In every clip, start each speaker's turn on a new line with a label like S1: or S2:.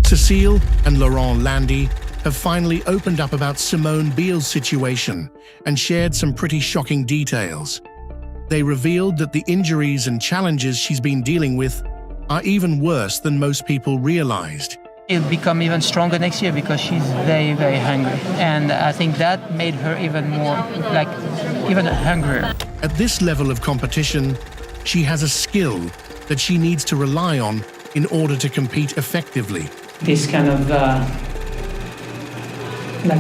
S1: Cécile and Laurent Landy have finally opened up about Simone Biles' situation and shared some pretty shocking details. They revealed that the injuries and challenges she's been dealing with are even worse than most people realized.
S2: She'll become even stronger next year because she's very, very hungry. And I think that made her even more, even hungrier.
S1: At this level of competition, she has a skill that she needs to rely on in order to compete effectively.
S3: This kind of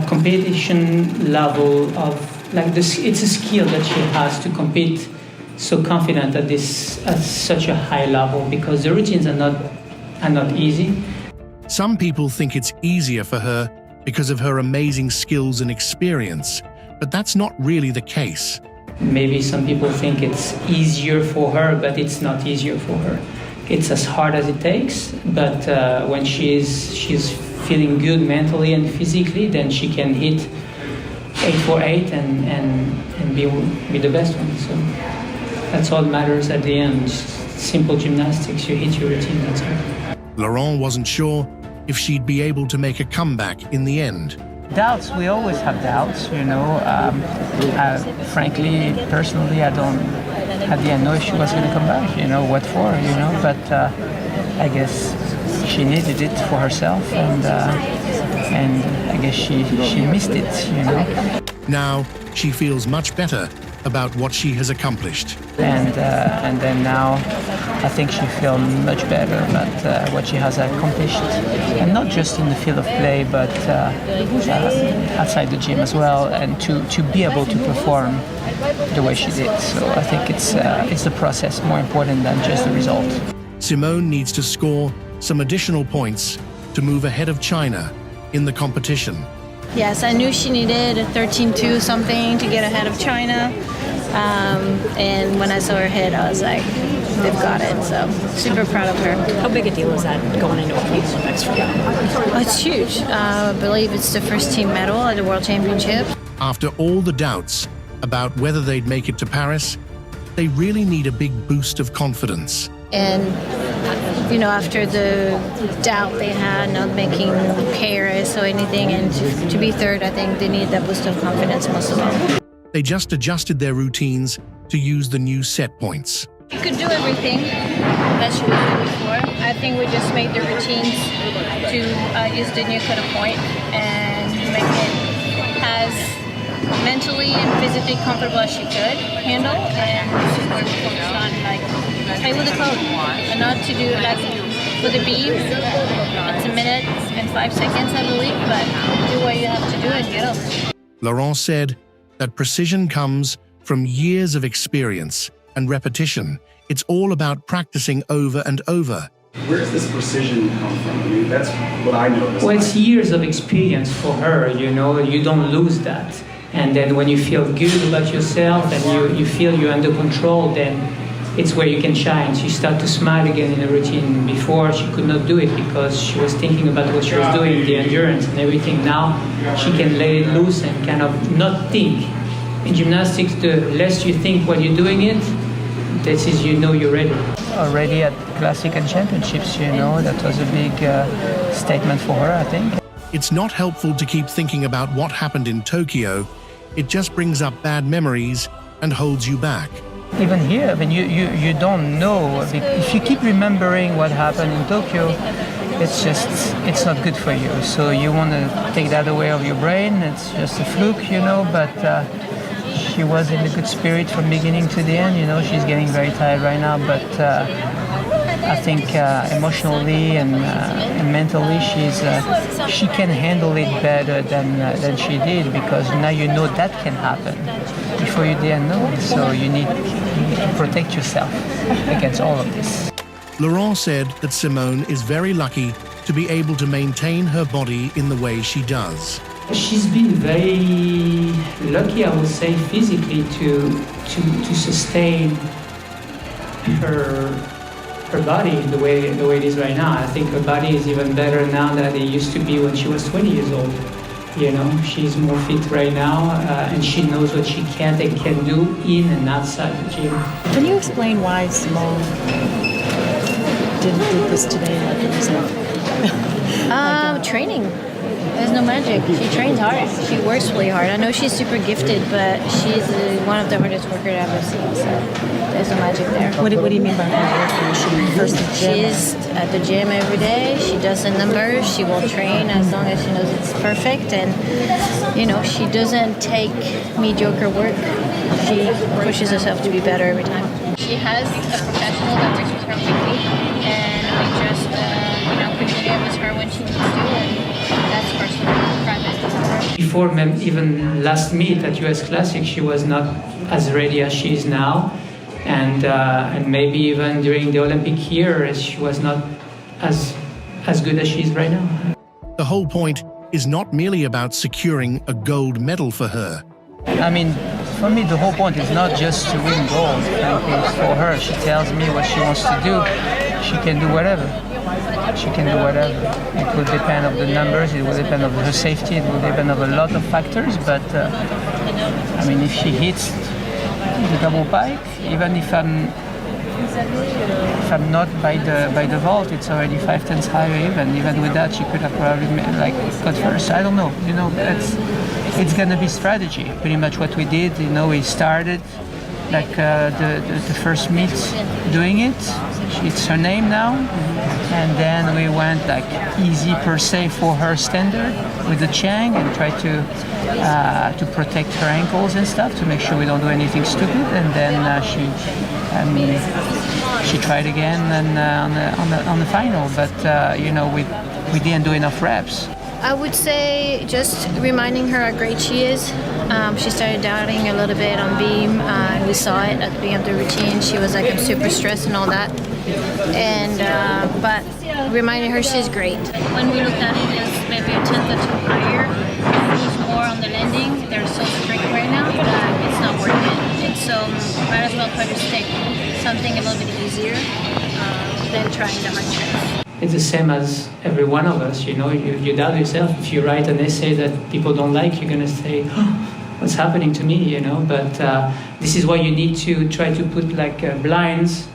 S3: competition level of it's a skill that she has to compete so confident at such a high level, because the routines are not easy.
S1: Some people think it's easier for her because of her amazing skills and experience, but that's not really the case.
S3: Maybe some people think it's easier for her, but it's not easier for her. It's as hard as it takes, but when she's feeling good mentally and physically, then she can hit 848 and be the best one. So that's all that matters at the end. Simple gymnastics, you hit your routine, that's all.
S1: Laurent wasn't sure if she'd be able to make a comeback in the end.
S2: Doubts, we always have doubts, frankly, personally, at the end, know if she was going to come back, what for, but I guess she needed it for herself, and I guess she missed it,
S1: Now, she feels much better about what she has accomplished.
S2: And then now, I think she feels much better about what she has accomplished, and not just in the field of play, but outside the gym as well, and to be able to perform the way she did. So I think it's the process more important than just the result.
S1: Simone needs to score some additional points to move ahead of China in the competition.
S4: Yes, I knew she needed a 13.2 something to get ahead of China. And when I saw her hit, I was like, they've got it. So super proud of her.
S5: How big a deal is that going into Olympics for you?
S4: Oh, it's huge. I believe it's the first team medal at the World Championships.
S1: After all the doubts about whether they'd make it to Paris, they really need a big boost of confidence.
S4: And, after the doubt they had, not making Paris or anything, and to be third, I think they need that boost of confidence most of all.
S1: They just adjusted their routines to use the new set points.
S4: She could do everything that she was doing before. I think we just made the routines to use the new cut-off point and make it as mentally and physically comfortable as she could handle, and she's going to focus on play with the code and not to do for the beam. It's a minute and 5 seconds, I believe, but do what you have to do and get up.
S1: Laurent said that precision comes from years of experience and repetition. It's all about practicing over and over.
S6: Where does this precision come from? I mean, that's what I noticed.
S3: Well, it's years of experience for her, you don't lose that. And then when you feel good about yourself and you feel you're under control, then it's where you can shine. She started to smile again in the routine. Before, she could not do it because she was thinking about what she was doing, the endurance and everything. Now, she can let it loose and kind of not think. In gymnastics, the less you think while you're doing it, that is, you're ready.
S2: Already at Classic and Championships, that was a big statement for her, I think.
S1: It's not helpful to keep thinking about what happened in Tokyo. It just brings up bad memories and holds you back.
S2: Even here, you don't know. If you keep remembering what happened in Tokyo, it's not good for you. So you want to take that away of your brain. It's just a fluke, but she was in a good spirit from beginning to the end. She's getting very tired right now, but I think emotionally and mentally, she can handle it better than she did, because now that can happen. Before you didn't know, so you need to protect yourself against all of this.
S1: Laurent said that Simone is very lucky to be able to maintain her body in the way she does.
S3: She's been very lucky, I would say, physically to sustain her body the way it is right now. I think her body is even better now than it used to be when she was 20 years old. She's more fit right now, and she knows what she can and can do in and outside the gym.
S5: Can you explain why Simone did this today like it was not?
S4: no, training. There's no magic. She trains hard. She works really hard. I know she's super gifted, but she's one of the hardest workers I've ever seen. So there's no magic there.
S5: What do you mean by hard work? She prefers the gym?
S4: She's at the gym every day. She does the numbers. She will train as long as she knows it's perfect. And, she doesn't take mediocre work. She pushes herself to be better every time. She has a professional that works with her weekly. And we just, communicate with her when she needs to. And that's personal, private.
S3: Before even last meet at US Classic, she was not as ready as she is now. And maybe even during the Olympic year, she was not as good as she is right now.
S1: The whole point is not merely about securing a gold medal for her.
S2: I mean, for me, the whole point is not just to win gold. Frankly, it's for her. She tells me what she wants to do. She can do whatever. She can do whatever. It will depend on the numbers. It will depend on her safety. It will depend on a lot of factors. But if she hits the double pike, even if I'm not by the vault, it's already 5 tenths higher. Even with that, she could have probably got first. I don't know. It's gonna be strategy. Pretty much what we did. We started the first meet doing it. It's her name now, and then we went easy per se for her standard with the Chang and try to protect her ankles and stuff to make sure we don't do anything stupid. And then she tried again and on the final, but we didn't do enough reps.
S4: I would say just reminding her how great she is. She started doubting a little bit on beam, and we saw it at the beginning of the routine. She was I'm super stressed and all that. And but reminding her she's great. When we looked at it as maybe a tenth or two higher, who's more on the landing. They're so strict right now that it's not worth it. And so might as well try to stick something a little bit easier than trying the hard trick.
S3: It's the same as every one of us, you doubt yourself. If you write an essay that people don't like, you're going to say, what's happening to me, But this is why you need to try to put blinds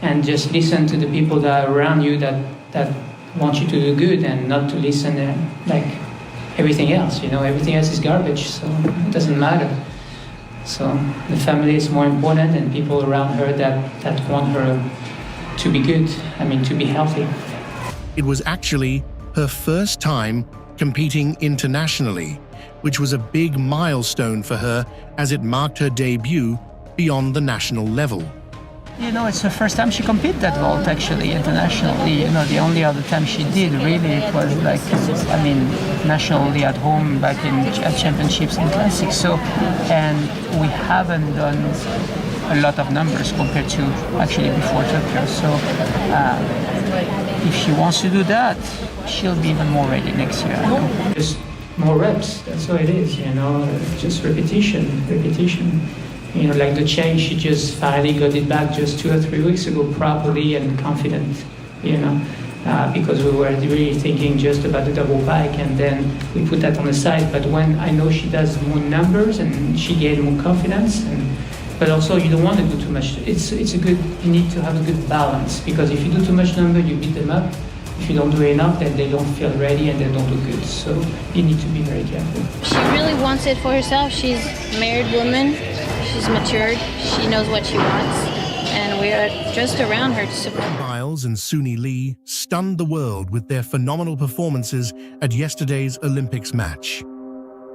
S3: and just listen to the people that are around you that want you to do good and not to listen everything else, Everything else is garbage, so it doesn't matter. So the family is more important and people around her that want her to be good, to be healthy.
S1: It was actually her first time competing internationally, which was a big milestone for her as it marked her debut beyond the national level.
S2: It's the first time she competed that vault actually internationally. The only other time she did really it was nationally at home back at championships and classics. So, and we haven't done a lot of numbers compared to actually before Tokyo. So if she wants to do that, she'll be even more ready next year.
S3: Just more reps, that's all it is, just repetition. Like the Chang, she just finally got it back just 2 or 3 weeks ago properly and confident, because we were really thinking just about the double pike and then we put that on the side. But when I know she does more numbers and she gained more confidence, but also you don't want to do too much. You need to have a good balance, because if you do too much number, you beat them up. If you don't do enough, then they don't feel ready and they don't do good. So you need to be very careful.
S4: She really wants it for herself. She's a married woman. She's matured. She knows what she wants. And we are just around her to support her.
S1: Biles and Suni Lee stunned the world with their phenomenal performances at yesterday's Olympics match.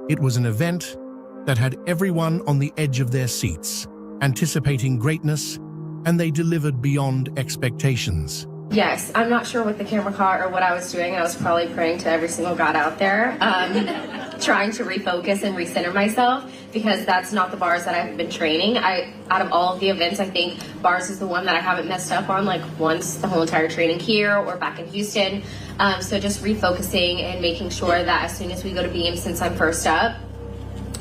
S1: It was an event that had everyone on the edge of their seats, anticipating greatness, and they delivered beyond expectations.
S7: Yes, I'm not sure what the camera caught or what I was doing. I was probably praying to every single God out there, trying to refocus and recenter myself, because that's not the bars that I've been training. Out of all of the events, I think bars is the one that I haven't messed up on once the whole entire training here or back in Houston. So just refocusing and making sure that as soon as we go to beam, since I'm first up,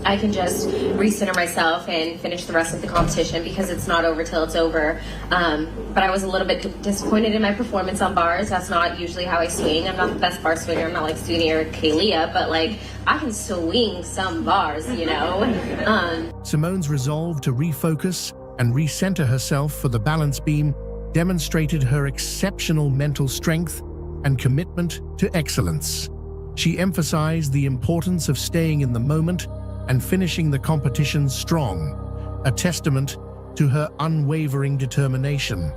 S7: I can just recenter myself and finish the rest of the competition, because it's not over till it's over. But I was a little bit disappointed in my performance on bars. That's not usually how I swing. I'm not the best bar swinger. I'm not like Suni or Kalia, but I can swing some bars,
S1: Simone's resolve to refocus and recenter herself for the balance beam demonstrated her exceptional mental strength and commitment to excellence. She emphasized the importance of staying in the moment and finishing the competition strong, a testament to her unwavering determination.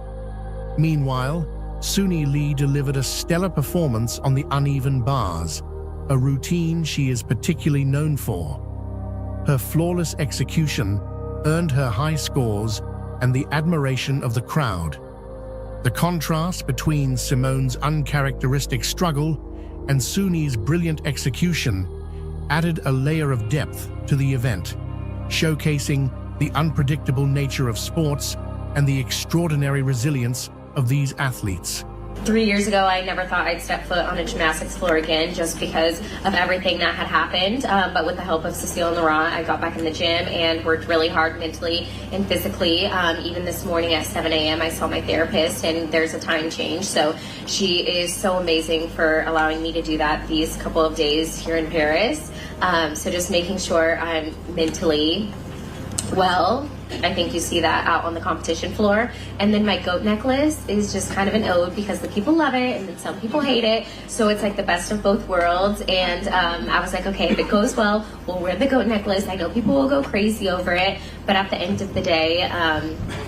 S1: Meanwhile, Suni Lee delivered a stellar performance on the uneven bars, a routine she is particularly known for. Her flawless execution earned her high scores and the admiration of the crowd. The contrast between Simone's uncharacteristic struggle and Suni's brilliant execution added a layer of depth to the event, showcasing the unpredictable nature of sports and the extraordinary resilience of these athletes.
S7: 3 years ago, I never thought I'd step foot on a gymnastics floor again just because of everything that had happened. But with the help of Cecile and Laurent, I got back in the gym and worked really hard mentally and physically. Even this morning at 7 a.m., I saw my therapist, and there's a time change. So she is so amazing for allowing me to do that these couple of days here in Paris. So just making sure I'm mentally well. I think you see that out on the competition floor. And then my goat necklace is just kind of an ode because the people love it and then some people hate it. So it's like the best of both worlds. And I was like, okay, if it goes well, we'll wear the goat necklace. I know people will go crazy over it. But at the end of the day,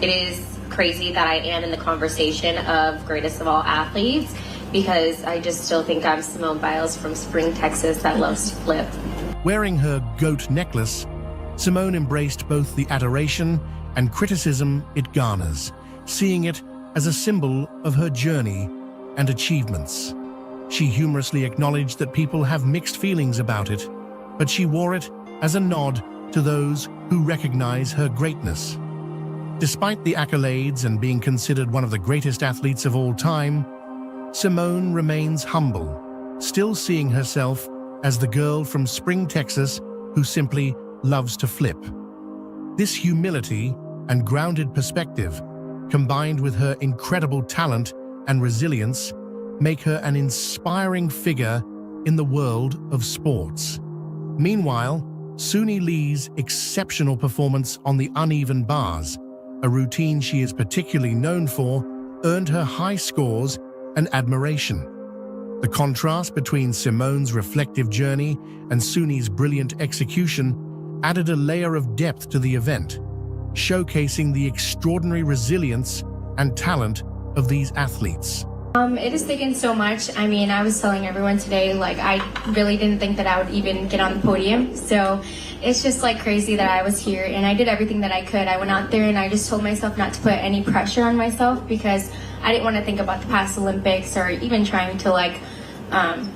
S7: it is crazy that I am in the conversation of greatest of all athletes because I just still think I'm Simone Biles from Spring, Texas that loves to flip.
S1: Wearing her goat necklace, Simone embraced both the adoration and criticism it garners, seeing it as a symbol of her journey and achievements. She humorously acknowledged that people have mixed feelings about it, but she wore it as a nod to those who recognize her greatness. Despite the accolades and being considered one of the greatest athletes of all time, Simone remains humble, still seeing herself as the girl from Spring, Texas, who simply loves to flip. This humility and grounded perspective, combined with her incredible talent and resilience, make her an inspiring figure in the world of sports. Meanwhile, Suni Lee's exceptional performance on the uneven bars, a routine she is particularly known for, earned her high scores and admiration. The contrast between Simone's reflective journey and Suni's brilliant execution added a layer of depth to the event, showcasing the extraordinary resilience and talent of these athletes.
S8: It has taken so much. I mean, I was telling everyone today, like, I really didn't think that I would even get on the podium. So it's just like crazy that I was here and I did everything that I could. I went out there and I just told myself not to put any pressure on myself because I didn't want to think about the past Olympics or even trying to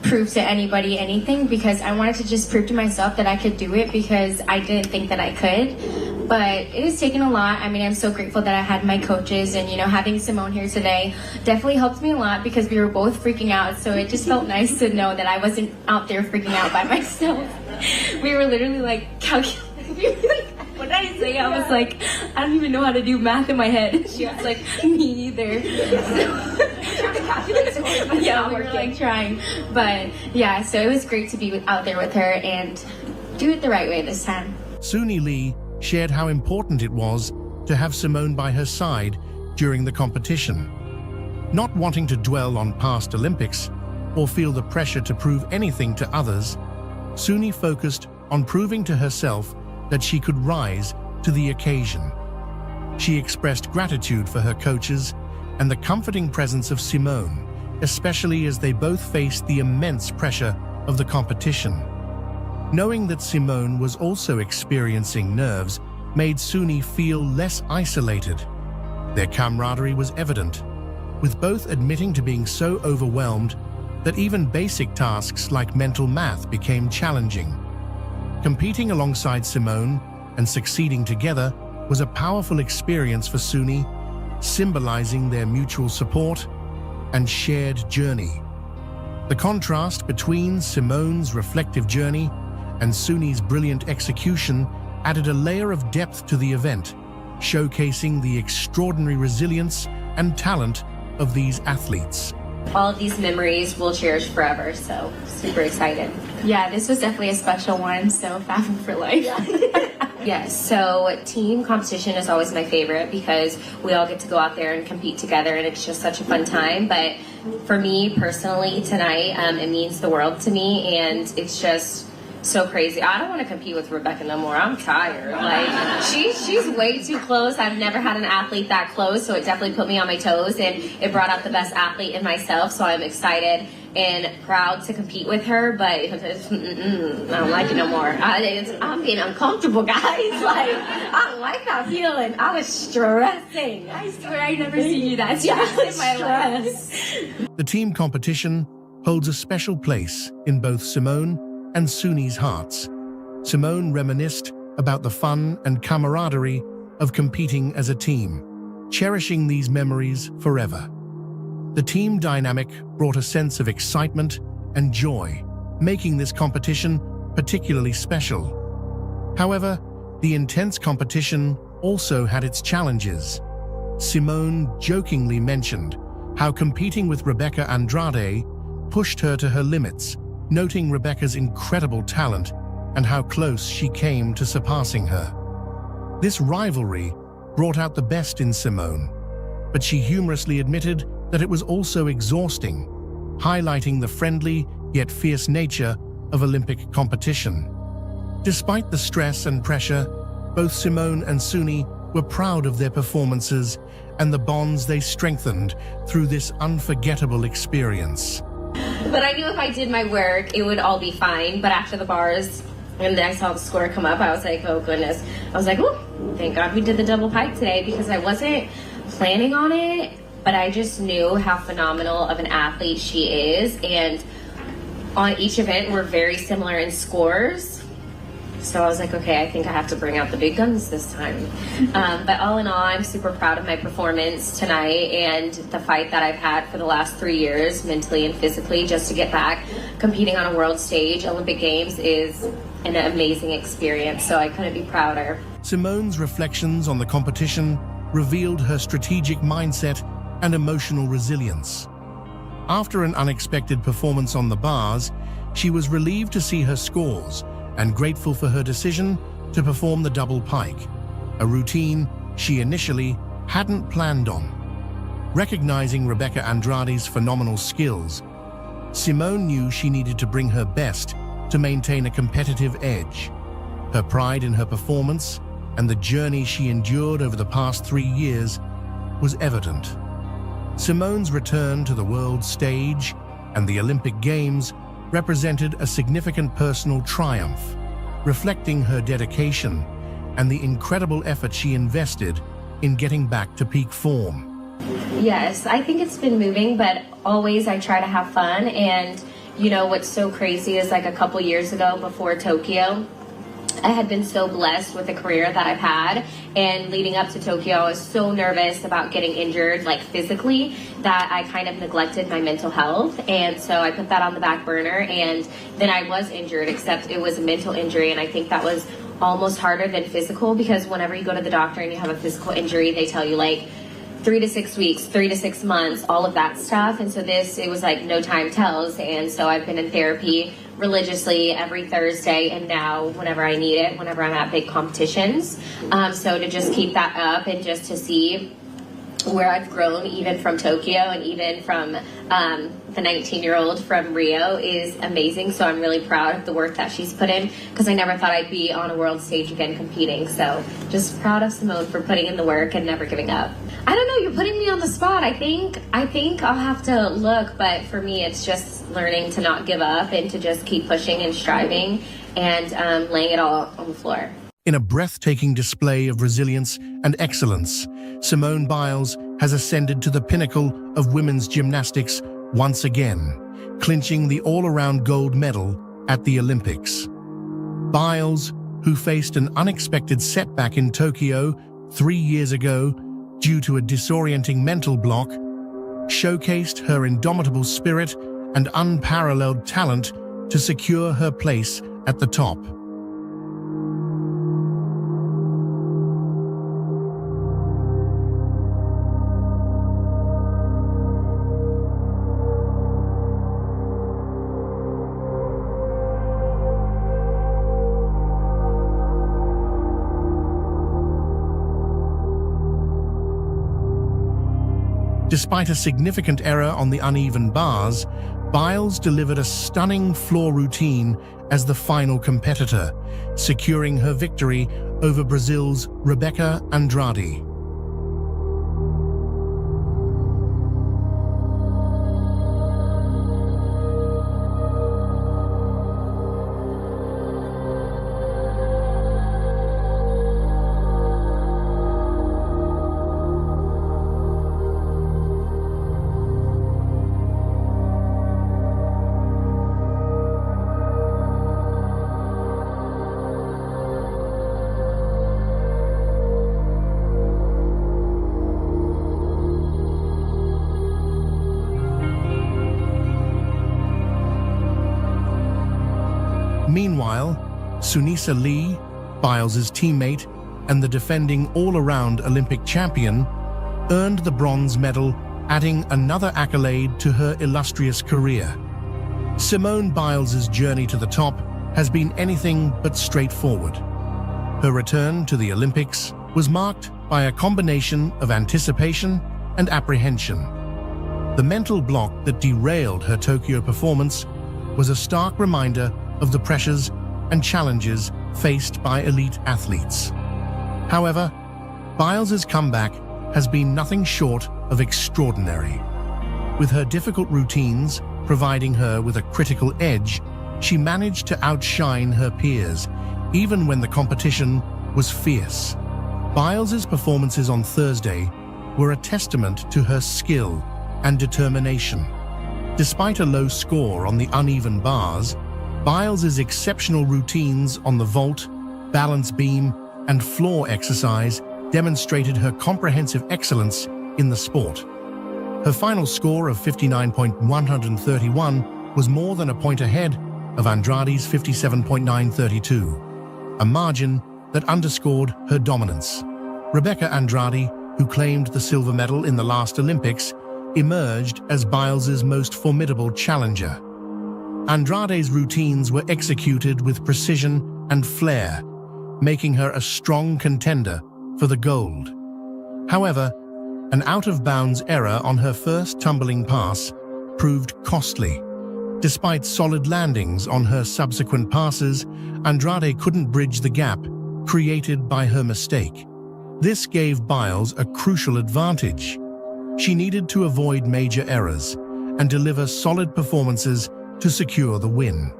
S8: prove to anybody anything, because I wanted to just prove to myself that I could do it because I didn't think that I could. But it has taken a lot. I mean, I'm so grateful that I had my coaches, and having Simone here today definitely helped me a lot because we were both freaking out. So it just felt nice to know that I wasn't out there freaking out by myself. We were literally calculating. What did I say? I was like, I don't even know how to do math in my head. She was like, me either. Yeah, we were trying. But yeah, so it was great to be out there with her and do it the right way this time.
S1: Suni Lee shared how important it was to have Simone by her side during the competition. Not wanting to dwell on past Olympics or feel the pressure to prove anything to others, Suni focused on proving to herself that she could rise to the occasion. She expressed gratitude for her coaches and the comforting presence of Simone, especially as they both faced the immense pressure of the competition. Knowing that Simone was also experiencing nerves made Suni feel less isolated. Their camaraderie was evident, with both admitting to being so overwhelmed that even basic tasks like mental math became challenging. Competing alongside Simone and succeeding together was a powerful experience for Suni, symbolizing their mutual support and shared journey. The contrast between Simone's reflective journey and Suni's brilliant execution added a layer of depth to the event, showcasing the extraordinary resilience and talent of these athletes.
S7: All of these memories we'll cherish forever, so super excited.
S8: Yeah, this was definitely a special one, so Fathom for life.
S7: Yes, so team competition is always my favorite because we all get to go out there and compete together and it's just such a fun time. But for me personally tonight, it means the world to me, and it's just so crazy. I don't want to compete with Rebecca no more. I'm tired. Like she's way too close. I've never had an athlete that close, so it definitely put me on my toes, and it brought out the best athlete in myself. So I'm excited and proud to compete with her, but I don't like it no more. I'm getting uncomfortable, guys. Like, I don't like that feeling. I was stressing. I swear I never seen you that stressed in my life.
S1: The team competition holds a special place in both Simone and Suni's hearts. Simone reminisced about the fun and camaraderie of competing as a team, cherishing these memories forever. The team dynamic brought a sense of excitement and joy, making this competition particularly special. However, the intense competition also had its challenges. Simone jokingly mentioned how competing with Rebecca Andrade pushed her to her limits, noting Rebecca's incredible talent and how close she came to surpassing her. This rivalry brought out the best in Simone, but she humorously admitted that it was also exhausting, highlighting the friendly yet fierce nature of Olympic competition. Despite the stress and pressure, both Simone and Suni were proud of their performances and the bonds they strengthened through this unforgettable experience.
S7: But I knew if I did my work, it would all be fine. But after the bars, and then I saw the score come up, I was like, oh goodness. I was like, oh, thank God we did the double pike today, because I wasn't planning on it, but I just knew how phenomenal of an athlete she is. And on each event, we're very similar in scores. So I was like, okay, I think I have to bring out the big guns this time. But all in all, I'm super proud of my performance tonight and the fight that I've had for the last 3 years, mentally and physically, just to get back competing on a world stage. Olympic Games is an amazing experience, so I couldn't be prouder.
S1: Simone's reflections on the competition revealed her strategic mindset and emotional resilience. After an unexpected performance on the bars, she was relieved to see her scores and grateful for her decision to perform the double pike, a routine she initially hadn't planned on. Recognizing Rebecca Andrade's phenomenal skills, Simone knew she needed to bring her best to maintain a competitive edge. Her pride in her performance and the journey she endured over the past 3 years was evident. Simone's return to the world stage and the Olympic Games represented a significant personal triumph, reflecting her dedication and the incredible effort she invested in getting back to peak form.
S7: Yes, I think it's been moving, but always I try to have fun. And you know what's so crazy is, like, a couple years ago before Tokyo, I had been so blessed with the career that I've had, and leading up to Tokyo, I was so nervous about getting injured, like physically, that I kind of neglected my mental health, and so I put that on the back burner, and then I was injured, except it was a mental injury, and I think that was almost harder than physical, because whenever you go to the doctor and you have a physical injury, they tell you, like, 3 to 6 weeks, 3 to 6 months, all of that stuff. And so it was like no time tells. And so I've been in therapy religiously every Thursday, and now whenever I need it, whenever I'm at big competitions. So to just keep that up and just to see where I've grown, even from Tokyo and even from the 19-year-old from Rio, is amazing. So I'm really proud of the work that she's put in, because I never thought I'd be on a world stage again competing. So just proud of Simone for putting in the work and never giving up. I don't know, you're putting me on the spot. I think I'll have to look, but for me it's just learning to not give up and to just keep pushing and striving and laying it all on the floor.
S1: In a breathtaking display of resilience and excellence, Simone Biles has ascended to the pinnacle of women's gymnastics once again, clinching the all-around gold medal at the Olympics. Biles, who faced an unexpected setback in Tokyo 3 years ago due to a disorienting mental block, showcased her indomitable spirit and unparalleled talent to secure her place at the top. Despite a significant error on the uneven bars, Biles delivered a stunning floor routine as the final competitor, securing her victory over Brazil's Rebecca Andrade. Meanwhile, Sunisa Lee, Biles' teammate and the defending all-around Olympic champion, earned the bronze medal, adding another accolade to her illustrious career. Simone Biles' journey to the top has been anything but straightforward. Her return to the Olympics was marked by a combination of anticipation and apprehension. The mental block that derailed her Tokyo performance was a stark reminder of the pressures and challenges faced by elite athletes. However, Biles' comeback has been nothing short of extraordinary. With her difficult routines providing her with a critical edge, she managed to outshine her peers, even when the competition was fierce. Biles' performances on Thursday were a testament to her skill and determination. Despite a low score on the uneven bars, Biles' exceptional routines on the vault, balance beam, and floor exercise demonstrated her comprehensive excellence in the sport. Her final score of 59.131 was more than a point ahead of Andrade's 57.932, a margin that underscored her dominance. Rebecca Andrade, who claimed the silver medal in the last Olympics, emerged as Biles' most formidable challenger. Andrade's routines were executed with precision and flair, making her a strong contender for the gold. However, an out-of-bounds error on her first tumbling pass proved costly. Despite solid landings on her subsequent passes, Andrade couldn't bridge the gap created by her mistake. This gave Biles a crucial advantage. She needed to avoid major errors and deliver solid performances to secure the win.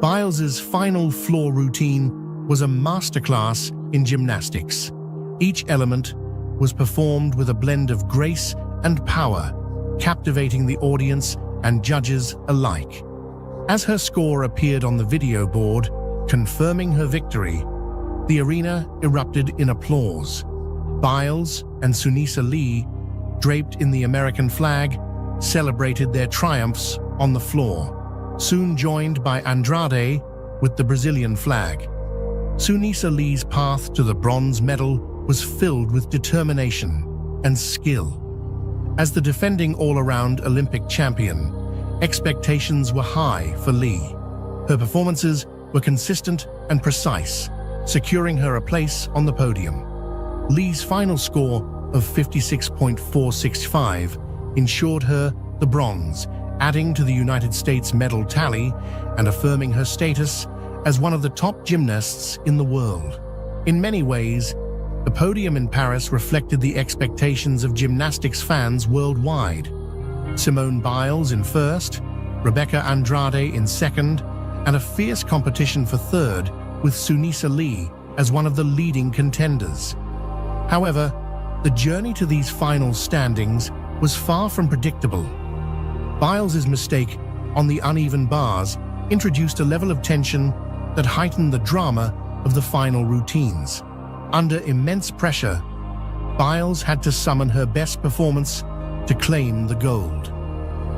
S1: Biles' final floor routine was a masterclass in gymnastics. Each element was performed with a blend of grace and power, captivating the audience and judges alike. As her score appeared on the video board, confirming her victory, the arena erupted in applause. Biles and Sunisa Lee, draped in the American flag, celebrated their triumphs on the floor, soon joined by Andrade with the Brazilian flag. Sunisa Lee's path to the bronze medal was filled with determination and skill. As the defending all-around Olympic champion, expectations were high for Lee. Her performances were consistent and precise, securing her a place on the podium. Lee's final score of 56.465 ensured her the bronze, adding to the United States medal tally and affirming her status as one of the top gymnasts in the world. In many ways, the podium in Paris reflected the expectations of gymnastics fans worldwide. Simone Biles in first, Rebecca Andrade in second, and a fierce competition for third, with Sunisa Lee as one of the leading contenders. However, the journey to these final standings was far from predictable. Biles' mistake on the uneven bars introduced a level of tension that heightened the drama of the final routines. Under immense pressure, Biles had to summon her best performance to claim the gold.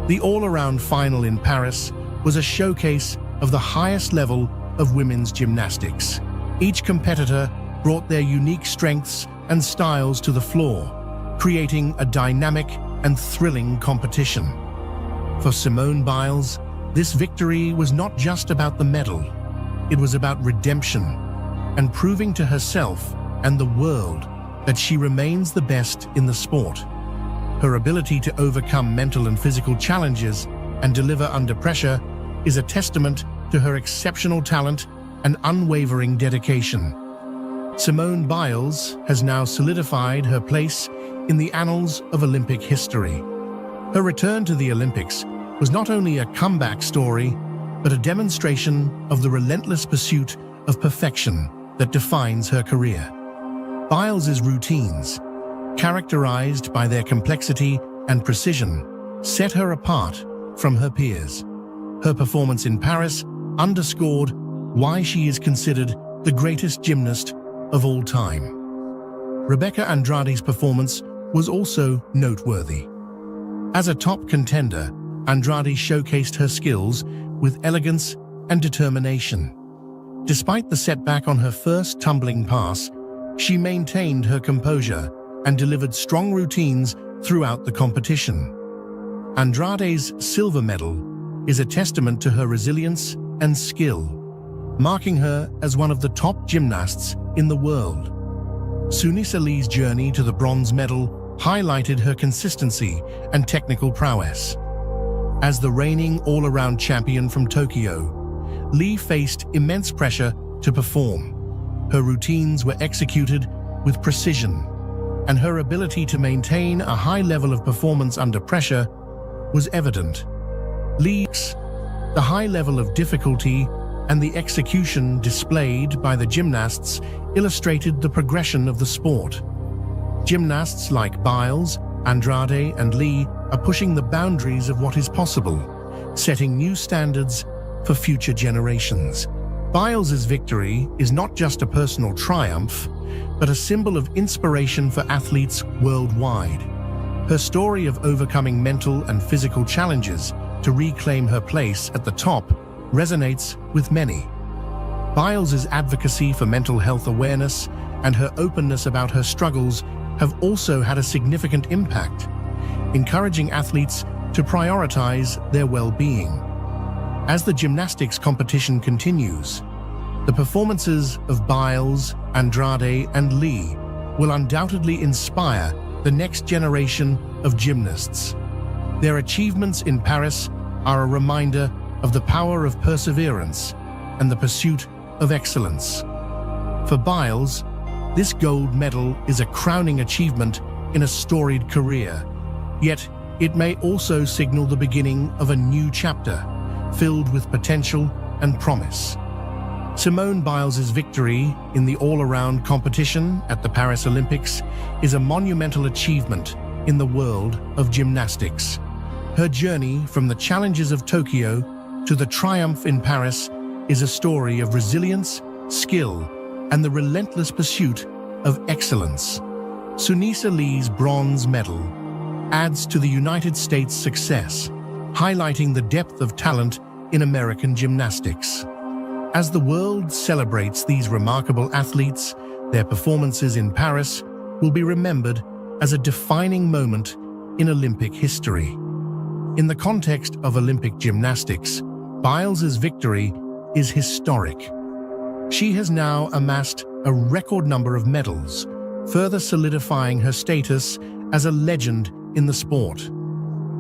S1: The all-around final in Paris was a showcase of the highest level of women's gymnastics. Each competitor brought their unique strengths and styles to the floor, creating a dynamic and thrilling competition. For Simone Biles, this victory was not just about the medal. It was about redemption and proving to herself and the world that she remains the best in the sport. Her ability to overcome mental and physical challenges and deliver under pressure is a testament to her exceptional talent and unwavering dedication. Simone Biles has now solidified her place in the annals of Olympic history. Her return to the Olympics was not only a comeback story, but a demonstration of the relentless pursuit of perfection that defines her career. Biles's routines, characterized by their complexity and precision, set her apart from her peers. Her performance in Paris underscored why she is considered the greatest gymnast of all time. Rebecca Andrade's performance was also noteworthy. As a top contender, Andrade showcased her skills with elegance and determination. Despite the setback on her first tumbling pass, she maintained her composure and delivered strong routines throughout the competition. Andrade's silver medal is a testament to her resilience and skill, marking her as one of the top gymnasts in the world. Sunisa Lee's journey to the bronze medal highlighted her consistency and technical prowess. As the reigning all-around champion from Tokyo, Lee faced immense pressure to perform. Her routines were executed with precision, and her ability to maintain a high level of performance under pressure was evident. The high level of difficulty and the execution displayed by the gymnasts illustrated the progression of the sport. Gymnasts like Biles, Andrade, and Lee are pushing the boundaries of what is possible, setting new standards for future generations. Biles's victory is not just a personal triumph, but a symbol of inspiration for athletes worldwide. Her story of overcoming mental and physical challenges to reclaim her place at the top resonates with many. Biles's advocacy for mental health awareness and her openness about her struggles have also had a significant impact, encouraging athletes to prioritize their well-being. As the gymnastics competition continues, the performances of Biles, Andrade, and Lee will undoubtedly inspire the next generation of gymnasts. Their achievements in Paris are a reminder of the power of perseverance and the pursuit of excellence. For Biles, this gold medal is a crowning achievement in a storied career, yet it may also signal the beginning of a new chapter filled with potential and promise. Simone Biles's victory in the all-around competition at the Paris Olympics is a monumental achievement in the world of gymnastics. Her journey from the challenges of Tokyo to the triumph in Paris is a story of resilience, skill, and the relentless pursuit of excellence. Sunisa Lee's bronze medal adds to the United States' success, highlighting the depth of talent in American gymnastics. As the world celebrates these remarkable athletes, their performances in Paris will be remembered as a defining moment in Olympic history. In the context of Olympic gymnastics, Biles's victory is historic. She has now amassed a record number of medals, further solidifying her status as a legend in the sport.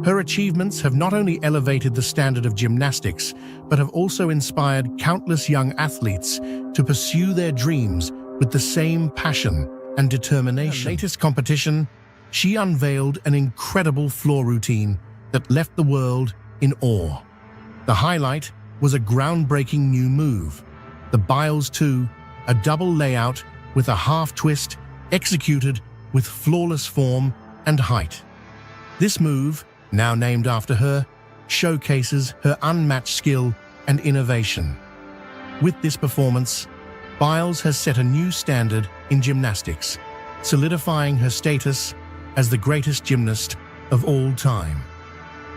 S1: Her achievements have not only elevated the standard of gymnastics, but have also inspired countless young athletes to pursue their dreams with the same passion and determination. In her latest competition, she unveiled an incredible floor routine that left the world in awe. The highlight was a groundbreaking new move, the Biles 2, a double layout with a half twist executed with flawless form and height. This move, now named after her, showcases her unmatched skill and innovation. With this performance, Biles has set a new standard in gymnastics, solidifying her status as the greatest gymnast of all time.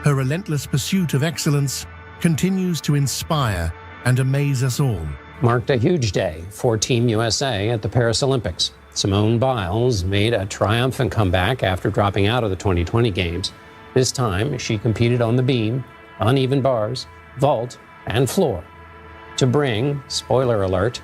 S1: Her relentless pursuit of excellence continues to inspire and amaze us all.
S9: Marked a huge day for Team USA at the Paris Olympics. Simone Biles made a triumphant comeback after dropping out of the 2020 Games. This time, she competed on the beam, uneven bars, vault, and floor to bring, spoiler alert,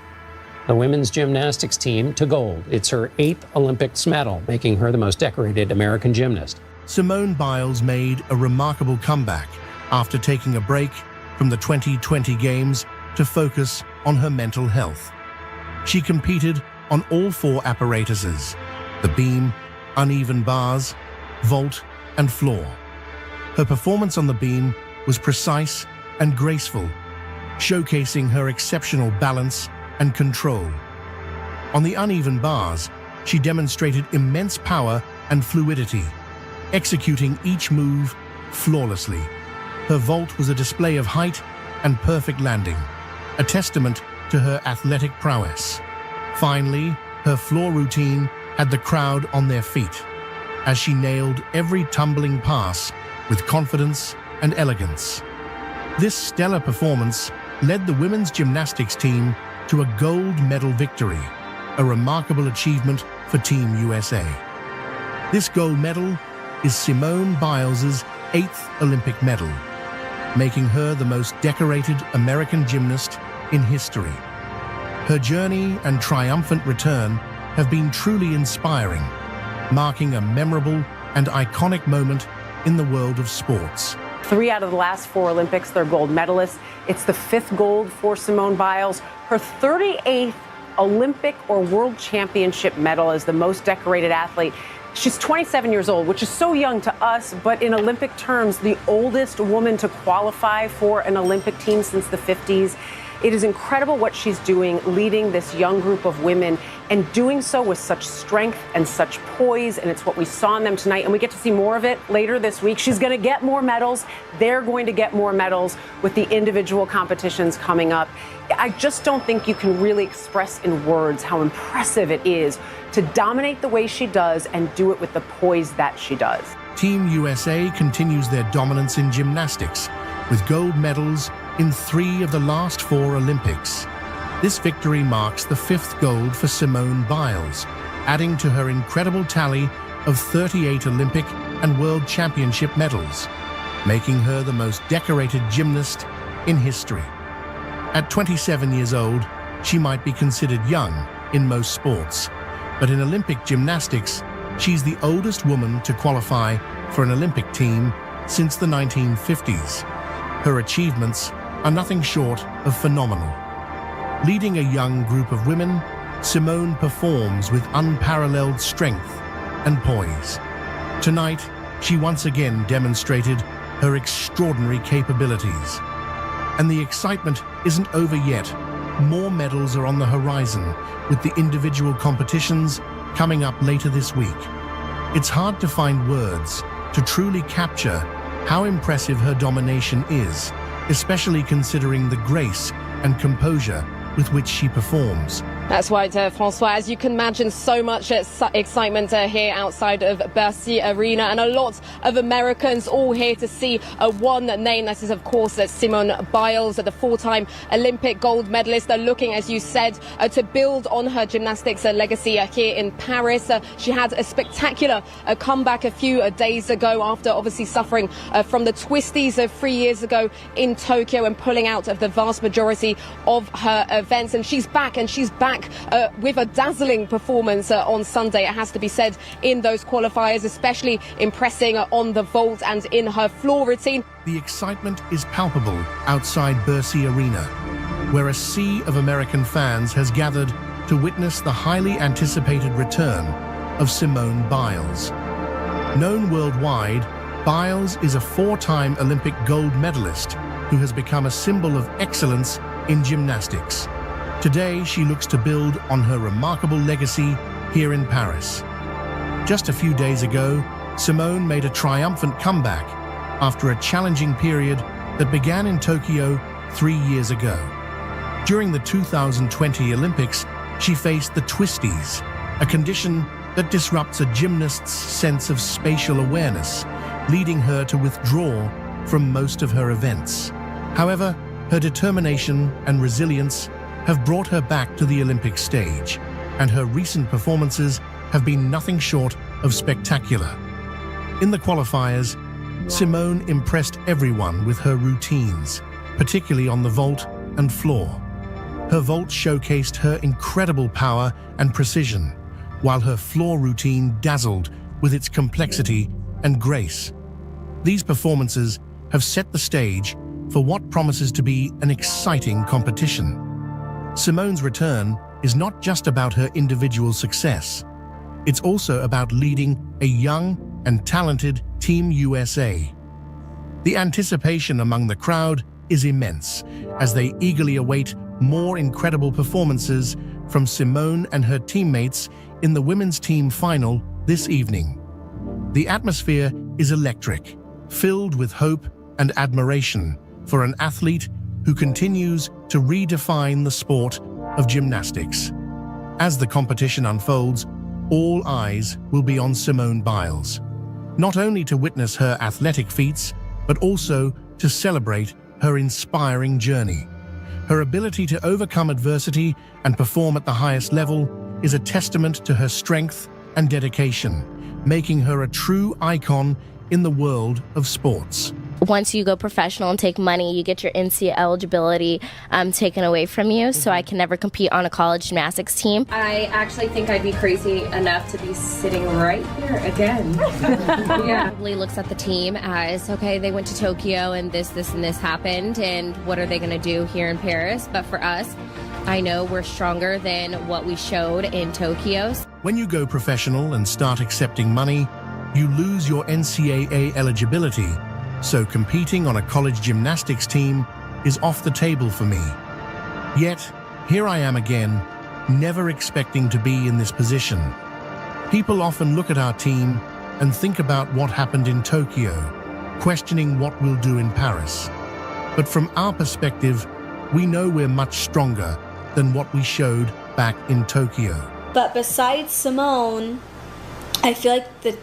S9: the women's gymnastics team to gold. It's her 8th Olympics medal, making her the most decorated American gymnast.
S1: Simone Biles made a remarkable comeback after taking a break from the 2020 Games to focus on her mental health. She competed on all 4 apparatuses: the beam, uneven bars, vault, and floor. Her performance on the beam was precise and graceful, showcasing her exceptional balance and control. On the uneven bars, she demonstrated immense power and fluidity, executing each move flawlessly. Her vault was a display of height and perfect landing, a testament to her athletic prowess. Finally, her floor routine had the crowd on their feet, as she nailed every tumbling pass with confidence and elegance. This stellar performance led the women's gymnastics team to a gold medal victory, a remarkable achievement for Team USA. This gold medal is Simone Biles' 8th Olympic medal, making her the most decorated American gymnast in history. Her journey and triumphant return have been truly inspiring, marking a memorable and iconic moment in the world of sports.
S5: 3 out of the last 4 Olympics, they're gold medalists. It's the 5th gold for Simone Biles. Her 38th Olympic or World Championship medal as the most decorated athlete. She's 27 years old, which is so young to us, but in Olympic terms, the oldest woman to qualify for an Olympic team since the 50s. It is incredible what she's doing, leading this young group of women and doing so with such strength and such poise. And it's what we saw in them tonight. And we get to see more of it later this week. She's going to get more medals. They're going to get more medals with the individual competitions coming up. I just don't think you can really express in words how impressive it is to dominate the way she does and do it with the poise that she does.
S1: Team USA continues their dominance in gymnastics with gold medals in 3 of the last 4 Olympics. This victory marks the 5th gold for Simone Biles, adding to her incredible tally of 38 Olympic and World Championship medals, making her the most decorated gymnast in history. At 27 years old, she might be considered young in most sports, but in Olympic gymnastics, she's the oldest woman to qualify for an Olympic team since the 1950s. Her achievements are nothing short of phenomenal. Leading a young group of women, Simone performs with unparalleled strength and poise. Tonight, she once again demonstrated her extraordinary capabilities. And the excitement isn't over yet. More medals are on the horizon, with the individual competitions coming up later this week. It's hard to find words to truly capture how impressive her domination is, especially considering the grace and composure with which she performs.
S10: That's right, Francois. As you can imagine, so much excitement here outside of Bercy Arena, and a lot of Americans all here to see one name. That is, of course, Simone Biles, the 4-time Olympic gold medalist. They're looking, as you said, to build on her gymnastics legacy here in Paris. She had a spectacular comeback a few days ago after obviously suffering from the twisties 3 years ago in Tokyo and pulling out of the vast majority of her events. And she's back, with a dazzling performance on Sunday, it has to be said, in those qualifiers, especially impressing on the vault and in her floor routine.
S1: The excitement is palpable outside Bercy Arena, where a sea of American fans has gathered to witness the highly anticipated return of Simone Biles. Known worldwide, Biles is a 4-time Olympic gold medalist who has become a symbol of excellence in gymnastics. Today, she looks to build on her remarkable legacy here in Paris. Just a few days ago, Simone made a triumphant comeback after a challenging period that began in Tokyo 3 years ago. During the 2020 Olympics, she faced the twisties, a condition that disrupts a gymnast's sense of spatial awareness, leading her to withdraw from most of her events. However, her determination and resilience have brought her back to the Olympic stage, and her recent performances have been nothing short of spectacular. In the qualifiers, Simone impressed everyone with her routines, particularly on the vault and floor. Her vault showcased her incredible power and precision, while her floor routine dazzled with its complexity and grace. These performances have set the stage for what promises to be an exciting competition. Simone's return is not just about her individual success. It's also about leading a young and talented Team USA. The anticipation among the crowd is immense as they eagerly await more incredible performances from Simone and her teammates in the women's team final this evening. The atmosphere is electric, filled with hope and admiration for an athlete who continues to redefine the sport of gymnastics. As the competition unfolds, all eyes will be on Simone Biles, not only to witness her athletic feats, but also to celebrate her inspiring journey. Her ability to overcome adversity and perform at the highest level is a testament to her strength and dedication, making her a true icon in the world of sports.
S11: Once you go professional and take money, you get your NCAA eligibility taken away from you, so I can never compete on a college gymnastics team.
S12: I actually think I'd be crazy enough to be sitting right here again.
S11: Yeah. Probably looks at the team as, okay, they went to Tokyo and this, and this happened, and what are they going to do here in Paris? But for us, I know we're stronger than what we showed in Tokyo.
S1: When you go professional and start accepting money, you lose your NCAA eligibility, so competing on a college gymnastics team is off the table for me. Yet, here I am again, never expecting to be in this position. People often look at our team and think about what happened in Tokyo, questioning what we'll do in Paris. But from our perspective, we know we're much stronger than what we showed back in Tokyo.
S13: But besides Simone, I feel like the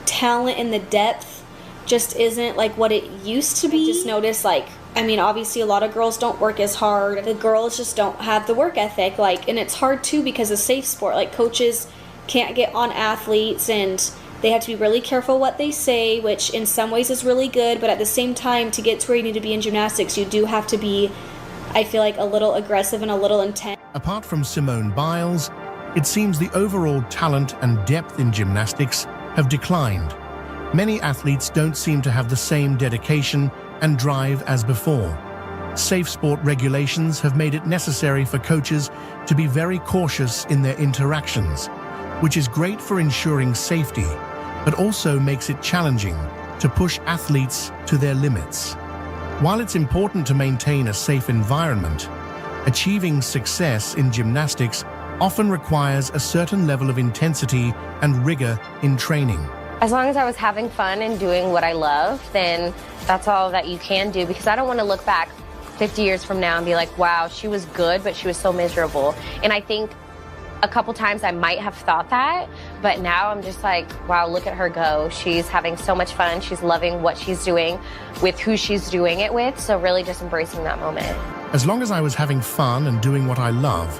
S13: talent and the depth just isn't like what it used to be. I just noticed, obviously a lot of girls don't work as hard. The girls just don't have the work ethic, and it's hard too because it's a safe sport. Coaches can't get on athletes and they have to be really careful what they say, which in some ways is really good, but at the same time, to get to where you need to be in gymnastics, you do have to be, I feel like, a little aggressive and a little intense.
S1: Apart from Simone Biles, it seems the overall talent and depth in gymnastics have declined. Many athletes don't seem to have the same dedication and drive as before. Safe sport regulations have made it necessary for coaches to be very cautious in their interactions, which is great for ensuring safety, but also makes it challenging to push athletes to their limits. While it's important to maintain a safe environment, achieving success in gymnastics often requires a certain level of intensity and rigor in training.
S11: As long as I was having fun and doing what I love, then that's all that you can do, because I don't want to look back 50 years from now and be like, wow, she was good, but she was so miserable. And I think a couple times I might have thought that, but now I'm just like, wow, look at her go. She's having so much fun. She's loving what she's doing with who she's doing it with. So really just embracing that moment.
S1: As long as I was having fun and doing what I love,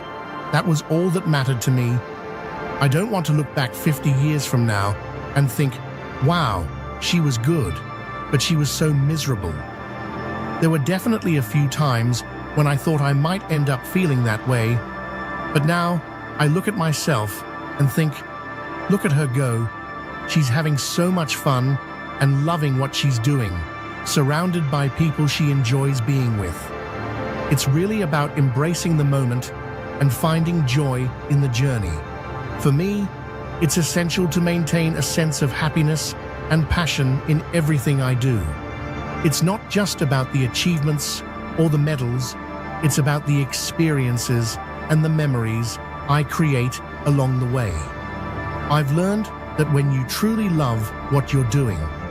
S1: that was all that mattered to me. I don't want to look back 50 years from now and think, wow, she was good, but she was so miserable. There were definitely a few times when I thought I might end up feeling that way, but now I look at myself and think, look at her go. She's having so much fun and loving what she's doing, surrounded by people she enjoys being with. It's really about embracing the moment and finding joy in the journey. For me, it's essential to maintain a sense of happiness and passion in everything I do. It's not just about the achievements or the medals, it's about the experiences and the memories I create along the way. I've learned that when you truly love what you're doing,